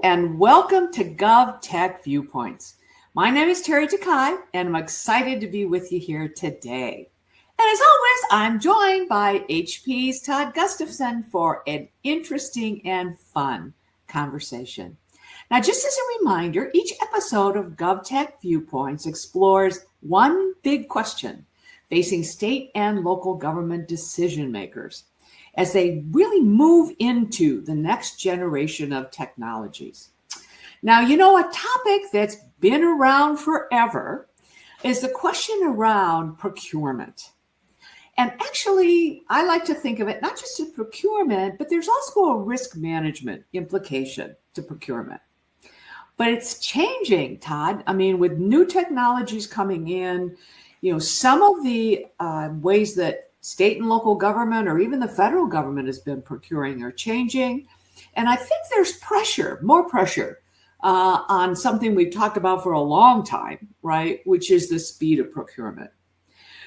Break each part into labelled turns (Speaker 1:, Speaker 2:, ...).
Speaker 1: and welcome to GovTech Viewpoints. My name is Teri Takai, and I'm excited to be with you here today. And as always, I'm joined by HP's Todd Gustafson for an interesting and fun conversation. Now, just as a reminder, each episode of GovTech Viewpoints explores one big question facing state and local government decision makers as they really move into the next generation of technologies. Now, a topic that's been around forever is the question around procurement. And actually, I like to think of it not just as procurement, but there's also a risk management implication to procurement. But it's changing, Todd. I mean, with new technologies coming in, some of the ways that state and local government or even the federal government has been procuring are changing. And I think there's more pressure on something we've talked about for a long time, right? Which is the speed of procurement.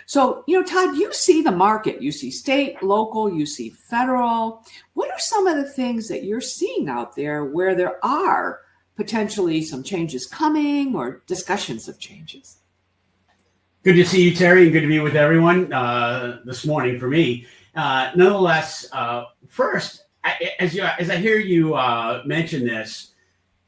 Speaker 1: So, Todd, you see the market, you see state, local, you see federal. What are some of the things that you're seeing out there where there are potentially some changes coming or discussions of changes?
Speaker 2: Good to see you, Teri, and good to be with everyone this morning for me. Nonetheless, first, as I hear you mention this,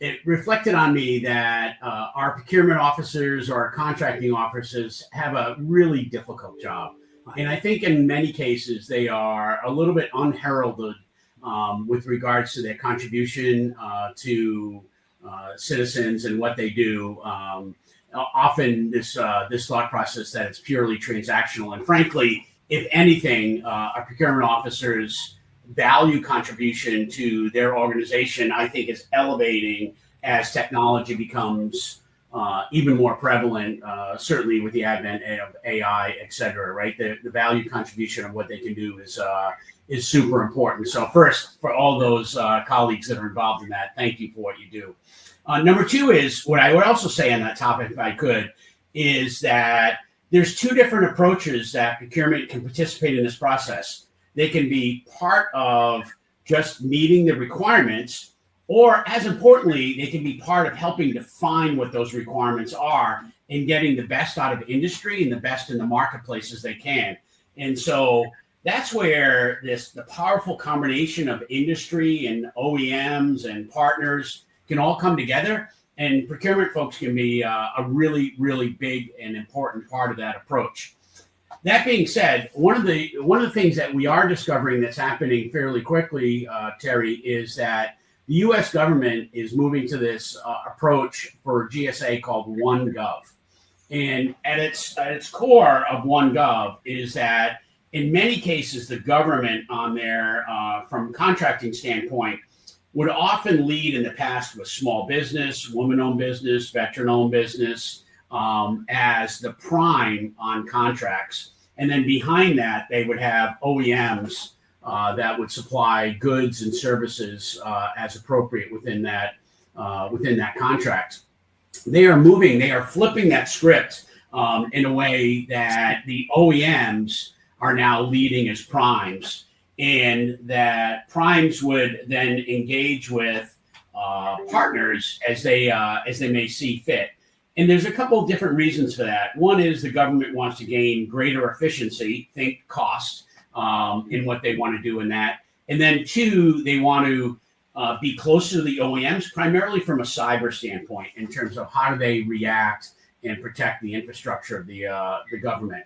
Speaker 2: it reflected on me that our procurement officers or our contracting officers have a really difficult job. And I think in many cases, they are a little bit unheralded with regards to their contribution to citizens and what they do. Often this thought process that it's purely transactional. And frankly, if anything, our procurement officers' value contribution to their organization, I think, is elevating as technology becomes even more prevalent, certainly with the advent of AI, et cetera, right? The value contribution of what they can do is super important. So first, for all those colleagues that are involved in that, thank you for what you do. Number two is, what I would also say on that topic, if I could, is that there's two different approaches that procurement can participate in this process. They can be part of just meeting the requirements, or as importantly, they can be part of helping define what those requirements are and getting the best out of industry and the best in the marketplace as they can. And so that's where the powerful combination of industry and OEMs and partners can all come together, and procurement folks can be a really, really big and important part of that approach. That being said, one of the things that we are discovering that's happening fairly quickly, Teri, is that the U.S. government is moving to this approach for GSA called OneGov. And at its core of OneGov is that in many cases, the government on their, from a contracting standpoint, would often lead in the past with small business, woman-owned business, veteran-owned business as the prime on contracts. And then behind that, they would have OEMs that would supply goods and services as appropriate within that contract. They are flipping that script in a way that the OEMs are now leading as primes, and that primes would then engage with partners as they may see fit. And there's a couple of different reasons for that. One is the government wants to gain greater efficiency, think cost, in what they want to do in that. And then two, they want to be closer to the OEMs, primarily from a cyber standpoint, in terms of how do they react and protect the infrastructure of the government.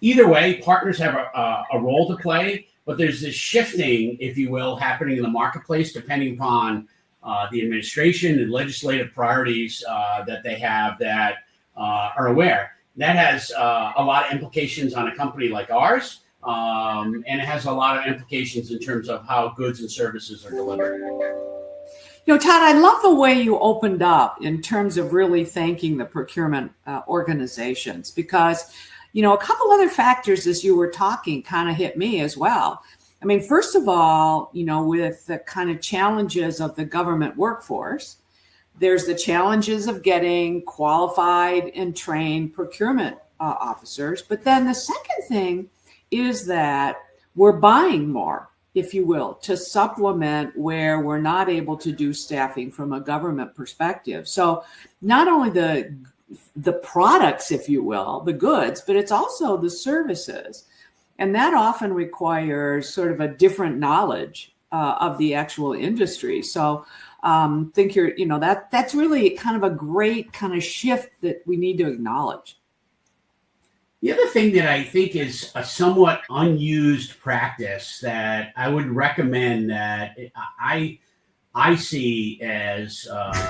Speaker 2: Either way, partners have a role to play, but there's this shifting, if you will, happening in the marketplace depending upon the administration and legislative priorities that they have that are aware. That has a lot of implications on a company like ours, and it has a lot of implications in terms of how goods and services are delivered.
Speaker 1: Todd, I love the way you opened up in terms of really thanking the procurement organizations, because a couple other factors as you were talking kind of hit me as well. I mean, first of all, with the kind of challenges of the government workforce, there's the challenges of getting qualified and trained procurement officers. But then the second thing is that we're buying more. if you will, to supplement where we're not able to do staffing from a government perspective. So not only the products, if you will, the goods, but it's also the services. And that often requires sort of a different knowledge of the actual industry. So think that's really kind of a great kind of shift that we need to acknowledge.
Speaker 2: The other thing that I think is a somewhat unused practice that I would recommend that I see as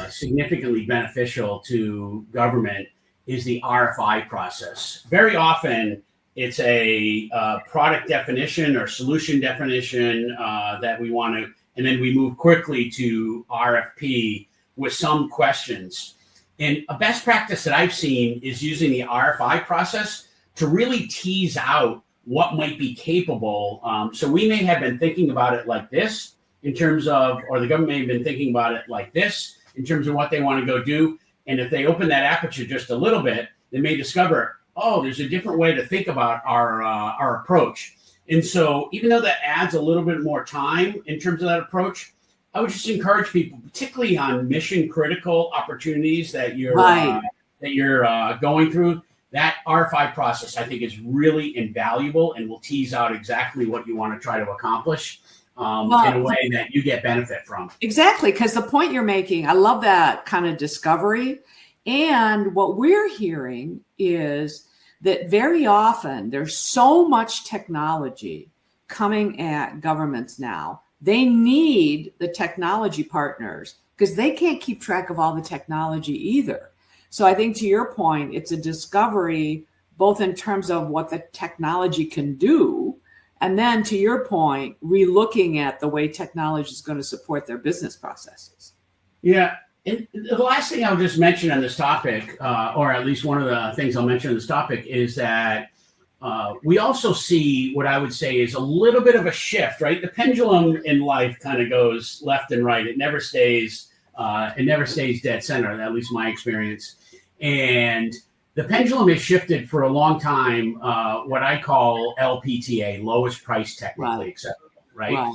Speaker 2: significantly beneficial to government is the RFI process. Very often, it's a product definition or solution definition that we want to, and then we move quickly to RFP with some questions. And a best practice that I've seen is using the RFI process to really tease out what might be capable. So we may have been thinking about it like this in terms of, or the government may have been thinking about it like this in terms of what they want to go do. And if they open that aperture just a little bit, they may discover, oh, there's a different way to think about our approach. And so even though that adds a little bit more time in terms of that approach, I would just encourage people, particularly on mission critical opportunities that you're going through, that RFI process, I think, is really invaluable and will tease out exactly what you want to try to accomplish in a way that you get benefit from.
Speaker 1: Exactly, because the point you're making, I love that kind of discovery. And what we're hearing is that very often there's so much technology coming at governments now. They need the technology partners because they can't keep track of all the technology either. So I think to your point, it's a discovery, both in terms of what the technology can do, and then to your point, relooking at the way technology is going to support their business processes.
Speaker 2: Yeah. And the last thing I'll just mention on this topic, or at least one of the things I'll mention on this topic, is that we also see what I would say is a little bit of a shift, right? The pendulum in life kind of goes left and right. It never stays dead center, at least my experience. And the pendulum has shifted for a long time, what I call LPTA, lowest price technically acceptable, right?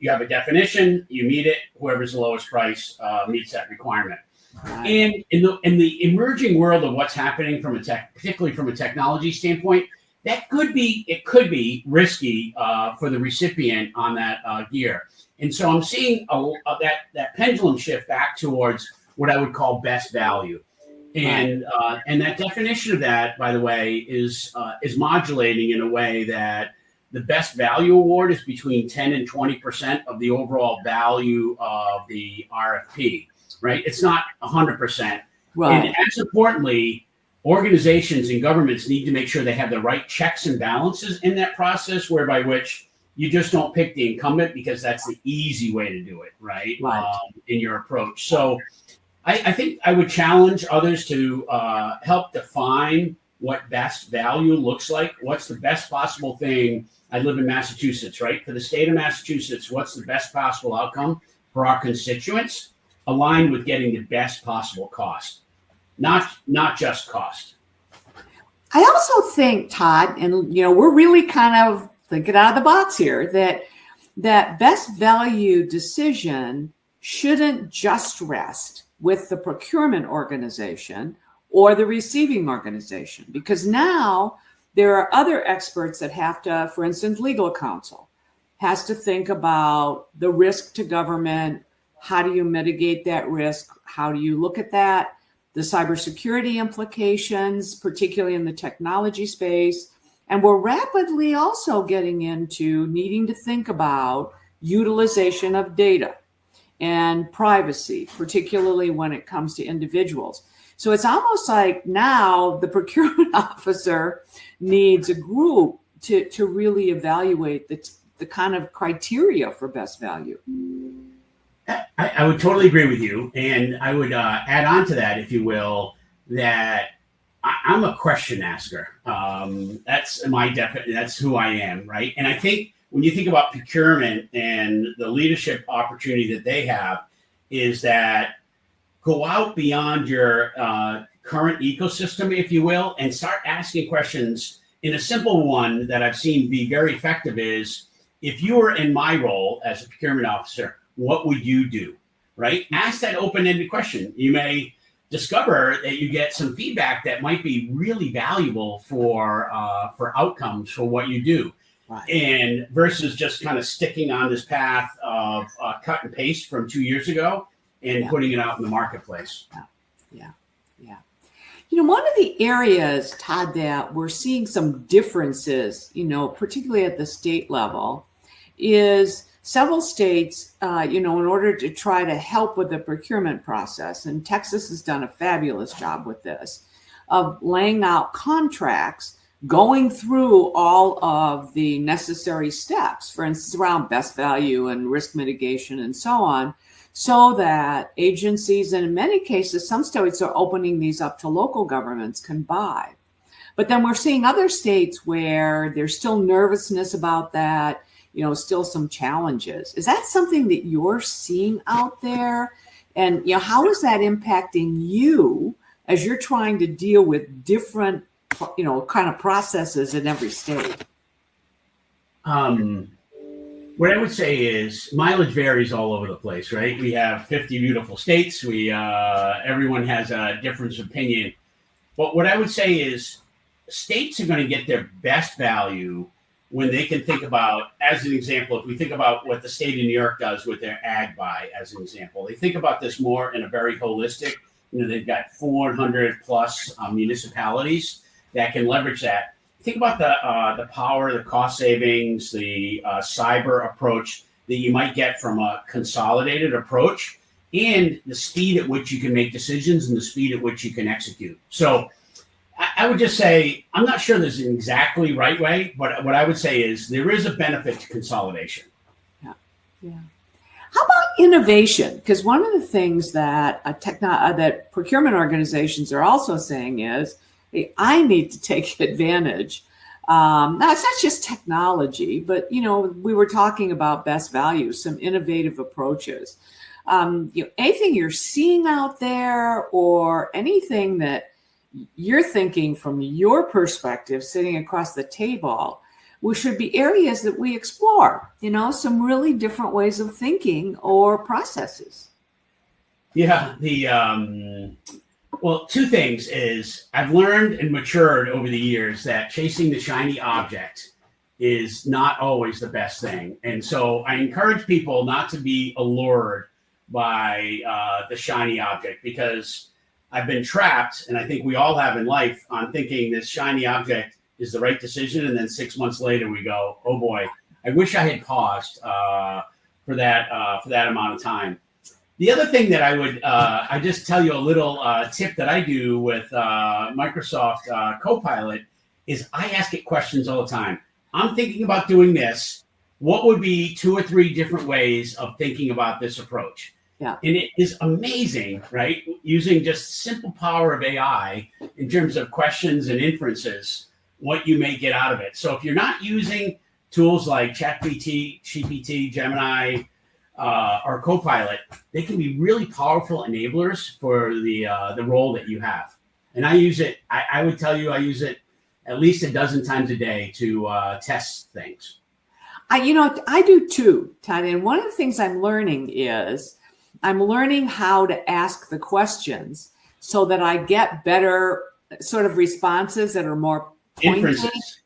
Speaker 2: You have a definition, you meet it, whoever's the lowest price meets that requirement. Right. And in the emerging world of what's happening particularly from a technology standpoint, it could be risky for the recipient on that gear. And so I'm seeing that pendulum shift back towards what I would call best value. And that definition of that, by the way, is modulating in a way that the best value award is between 10 and 20% of the overall value of the RFP, right? It's not 100%. Right. And as importantly, organizations and governments need to make sure they have the right checks and balances in that process, whereby which you just don't pick the incumbent because that's the easy way to do it, right? In your approach. So I think I would challenge others to help define what best value looks like. What's the best possible thing? I live in Massachusetts, right? For the state of Massachusetts, what's the best possible outcome for our constituents aligned with getting the best possible cost, not just cost.
Speaker 1: I also think, Todd, and we're really kind of thinking out of the box here, that best value decision shouldn't just rest with the procurement organization or the receiving organization, because now there are other experts that have to, for instance, legal counsel has to think about the risk to government. How do you mitigate that risk? How do you look at that? The cybersecurity implications, particularly in the technology space. And we're rapidly also getting into needing to think about utilization of data and privacy, particularly when it comes to individuals. So it's almost like now the procurement officer needs a group to really evaluate the kind of criteria for best value.
Speaker 2: I would totally agree with you. And I would add on to that, if you will, that I'm a question asker. That's that's who I am, right? And I think when you think about procurement and the leadership opportunity that they have, is that go out beyond your current ecosystem, if you will, and start asking questions. In a simple one that I've seen be very effective is if you were in my role as a procurement officer, what would you do? Right? Ask that open-ended question. You may discover that you get some feedback that might be really valuable for outcomes for what you do.
Speaker 1: Right.
Speaker 2: And versus just kind of sticking on this path of cut and paste from 2 years ago and putting it out in the marketplace.
Speaker 1: Yeah. One of the areas, Todd, that we're seeing some differences, particularly at the state level, is several states, in order to try to help with the procurement process, and Texas has done a fabulous job with this, of laying out contracts, going through all of the necessary steps, for instance, around best value and risk mitigation and so on, so that agencies, and in many cases, some states are opening these up to local governments, can buy. But then we're seeing other states where there's still nervousness about that, still some challenges. Is that something that you're seeing out there? And, how is that impacting you as you're trying to deal with different, kind of processes in every state?
Speaker 2: What I would say is mileage varies all over the place, right? We have 50 beautiful states. Everyone has a difference of opinion. But what I would say is states are going to get their best value when they can think about, as an example, if we think about what the state of New York does with their ag buy, as an example, they think about this more in a very holistic, they've got 400 plus municipalities that can leverage that. Think about the power, the cost savings, the cyber approach that you might get from a consolidated approach, and the speed at which you can make decisions and the speed at which you can execute. So I would just say, I'm not sure there's an exactly right way, but what I would say is there is a benefit to consolidation.
Speaker 1: Yeah. How about innovation? Because one of the things that that procurement organizations are also saying is, I need to take advantage. Now, it's not just technology, but, we were talking about best value, some innovative approaches. Anything you're seeing out there or anything that you're thinking from your perspective, sitting across the table, which should be areas that we explore, some really different ways of thinking or processes.
Speaker 2: Yeah, well, two things is I've learned and matured over the years that chasing the shiny object is not always the best thing. And so I encourage people not to be allured by the shiny object, because I've been trapped, and I think we all have in life, on thinking this shiny object is the right decision. And then 6 months later we go, oh boy, I wish I had paused for that amount of time. The other thing that I just tell you a little tip that I do with Microsoft Copilot is I ask it questions all the time. I'm thinking about doing this. What would be 2 or 3 different ways of thinking about this approach?
Speaker 1: Yeah.
Speaker 2: And it is amazing, right? Using just simple power of AI in terms of questions and inferences, what you may get out of it. So if you're not using tools like GPT, Gemini, or Copilot, they can be really powerful enablers for the role that you have. And I use it. I would tell you I use it at least a dozen times a day to test things.
Speaker 1: I do too, Todd. And one of the things I'm learning is I'm learning how to ask the questions so that I get better sort of responses that are more pointed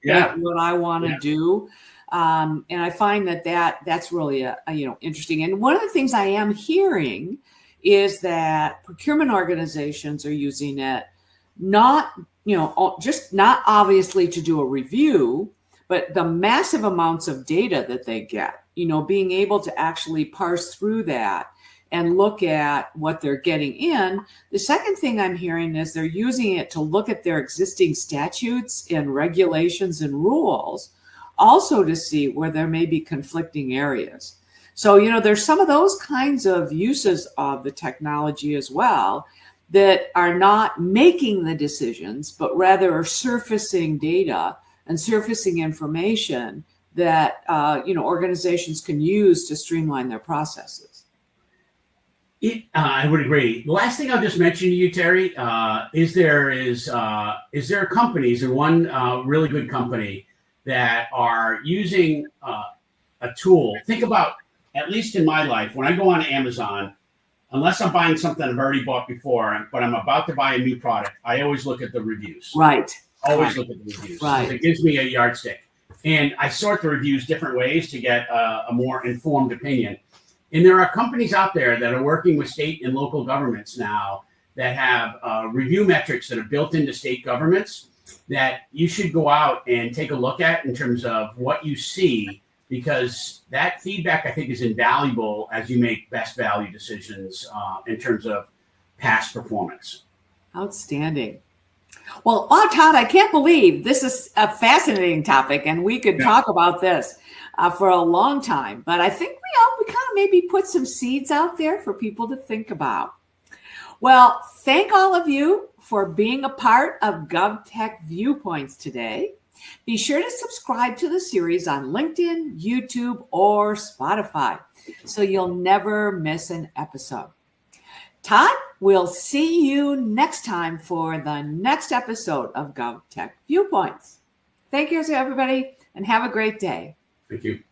Speaker 1: at what I want to do. And I find that's really interesting. And one of the things I am hearing is that procurement organizations are using it not obviously to do a review, but the massive amounts of data that they get, being able to actually parse through that and look at what they're getting in. The second thing I'm hearing is they're using it to look at their existing statutes and regulations and rules, also to see where there may be conflicting areas. So, there's some of those kinds of uses of the technology as well that are not making the decisions, but rather are surfacing data and surfacing information that, organizations can use to streamline their processes.
Speaker 2: I would agree. The last thing I'll just mention to you, Teri, is there companies, and one really good company that are using a tool. Think about, at least in my life, when I go on Amazon, unless I'm buying something I've already bought before, but I'm about to buy a new product, I always look at the reviews.
Speaker 1: Right.
Speaker 2: Always look at the reviews.
Speaker 1: Right.
Speaker 2: It gives me a yardstick. And I sort the reviews different ways to get a more informed opinion. And there are companies out there that are working with state and local governments now that have review metrics that are built into state governments that you should go out and take a look at in terms of what you see, because that feedback, I think, is invaluable as you make best value decisions in terms of past performance.
Speaker 1: Outstanding. Well, Todd, I can't believe this is a fascinating topic, and we could talk about this for a long time. But I think we kind of maybe put some seeds out there for people to think about. Well, thank all of you for being a part of GovTech Viewpoints today. Be sure to subscribe to the series on LinkedIn, YouTube, or Spotify so you'll never miss an episode. Todd, we'll see you next time for the next episode of GovTech Viewpoints. Thank you, everybody, and have a great day.
Speaker 2: Thank you.